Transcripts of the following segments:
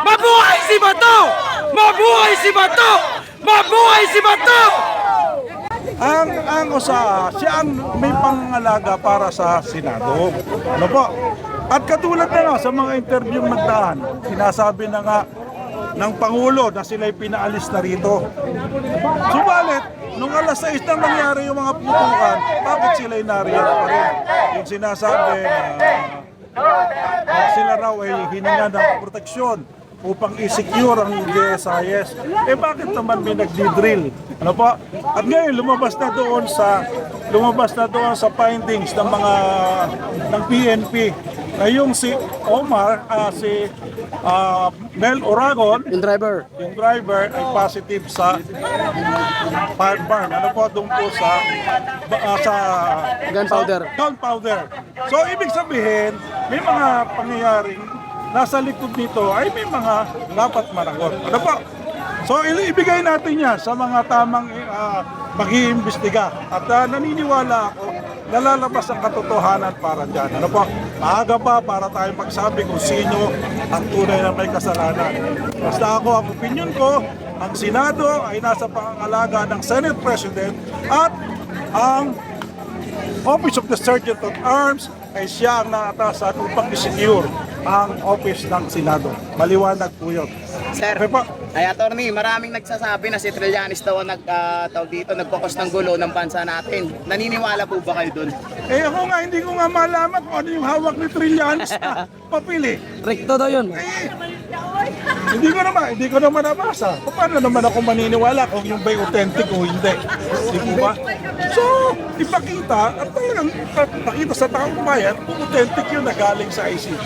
Mabuhay si Bato! Mabuhay si Bato! Mabuhay si Bato! Ang usa, siya ang may pangangalaga para sa Senado. Ano po? At katulad na nga sa mga interview nagdaan, sinasabi na nga ng Pangulo na sila'y pinaalis na rito. Subalit, nung alas 6 nang nangyari yung mga putukan, bakit sila'y nariyan pa rin? Yung sinasabi na sila raw ay hininga ng proteksyon upang i-secure ang GSIS. Eh bakit naman may nagdi-drill? Ano po? At ngayon lumabas na doon sa findings ng mga ng PNP na yung si Omar, si Mel Oragon, yung driver ay positive sa firearm. Ano po doon po sa gunpowder. So ibig sabihin, may mga pangyayaring nasa likod nito ay may mga dapat managot. Ano po? So ibigay natin yan sa mga tamang mag-iimbestiga. At naniniwala ako na lalabas ang katotohanan para dyan. Ano po? Maaga pa para tayo magsabi kung sino ang tunay na may kasalanan. Basta ako, ang opinion ko, ang Senado ay nasa pangangalaga ng Senate President at ang Office of the Sergeant of Arms ay siya ang naatasan upang i-secure ang office ng Senado. Maliwanag po yun. Sir, ay attorney, maraming nagsasabi na si Trillanes daw ang nagkakos ng gulo ng bansa natin. Naniniwala po ba kayo dun? Eh ako nga, hindi ko nga malaman kung ano yung hawak ni Trillanes na papili. Rekto daw yun. Hindi ko naman nabasa. Paano naman ako maniniwala kung yung ba'y authentic o hindi? Di po ba? So, ipakita at talagang pakita sa taong bayan kung authentic yun na galing sa ICC.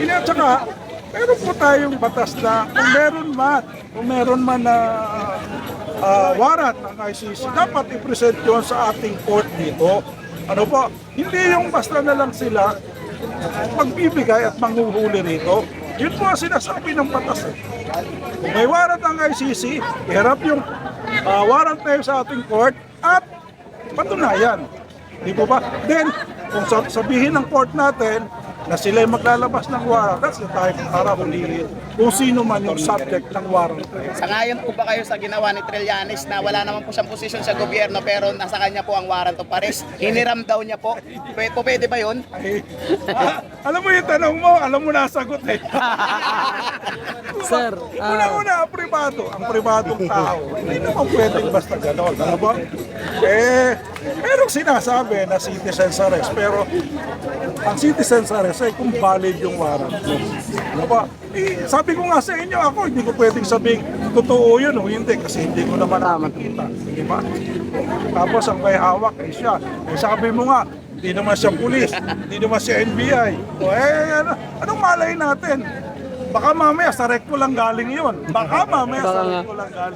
At saka, meron po tayong batas na kung meron man na warrant ng ICC, dapat i-present yun sa ating court dito. Ano po? Hindi yung basta na lang sila magbibigay at manghuhuli rito. Yun po ang sinasabi ng batas. Kung may warrant ang ICC, iharap yung warrant na yun sa ating court at patunayan. Di po ba? Then, kung sabihin ng court natin na sila ay maglalabas ng warrant, that's the time para hulihin kung sino man yung subject ng warrant. Sangayon po ba kayo sa ginawa ni Trillanes na wala naman po siyang posisyon sa gobyerno pero nasa kanya po ang warrant of arrest? Hiniram daw niya po. Pwede ba yun? Ay, alam mo yung tanong mo, alam mo nasagot eh. Sir, Una-una, ang pribadong tao, hindi naman pwedeng basta gano'n. Ano ba? Merong sinasabi na citizen's arrest, pero ang citizen's arrest ay kung valid yung warrant mo. Ano ba? Sabi ko nga sa inyo, ako hindi ko pwedeng sabihin totoo yun o hindi kasi hindi ko naman nakikita. Di ba? Tapos ang may hawak ay siya. Sabi mo nga, hindi naman siya pulis, hindi naman siya NBI. Anong malay natin? Baka mamaya sa recto lang galing yun.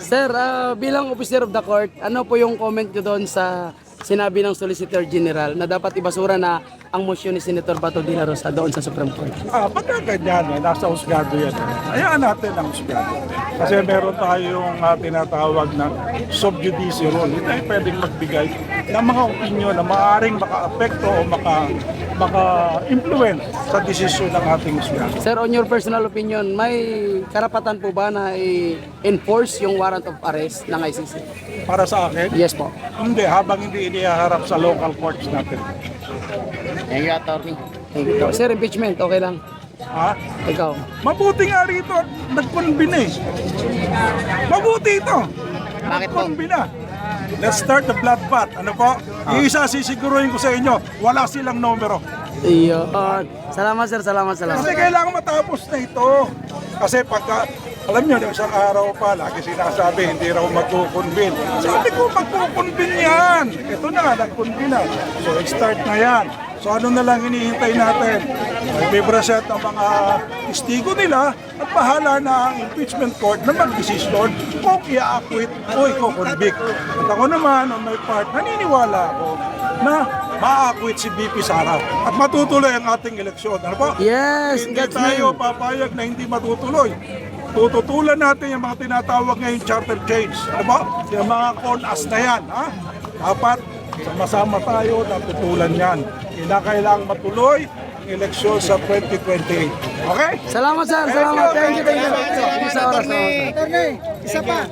Sir, bilang officer of the court, ano po yung comment nyo doon sa sinabi ng Solicitor General na dapat ibasura na ang motion ni Senator Bato de la Rosa doon sa Supreme Court? Pagka ganyan, nasa husgado yan. Hayaan natin ang husgado. Kasi meron tayong tinatawag na sub judice rule. Hindi tayo pwedeng magbigay ng mga opinion na maaaring maka-apekto o maka-influence sa desisyon ng ating husgado. Sir, on your personal opinion, may karapatan po ba na i-enforce yung warrant of arrest ng ICC? Para sa akin? Yes po. Hindi, habang hindi inihaharap sa local courts natin. Thank you, attorney. Sir, impeachment, okay lang. Ha? Ikaw. Mabuti nga rito at nagkonbina eh. Mabuti ito. Bakit po? Nagkonbina. Let's start the bloodbath. Ano po? Iisa sisiguruhin ko sa inyo, wala silang numero. Iyon. Salamat sir, salamat. Kasi kailangan matapos na ito. Kasi pagka, alam nyo, isang araw pa, lagi sinasabi, hindi raw magkukunbin. Sabi ko, magkukunbin yan. Ito na, nagkunbin na. So, start na yan. So, ano na lang hinihintay natin? May-present ang mga testigo nila at bahala na ang impeachment court na mag-desisyon kung i-acquit o i-convict. At ako naman, on my part, naniniwala ako na ma-acquit si BP Sara at matutuloy ang ating eleksyon. Ano po? Yes, Hindi that's tayo me. papayag na hindi matutuloy. Tututulan natin yung mga tinatawag ngayon charter change. Ano ba? Yung mga con-as na yan. Ha? Dapat sama-sama tayo na tutulan yan. Kailangang matuloy eleksyon sa 2028. Okay? Salamat sir, salamat. Thank you. Sa oras. Attorney, isa pa.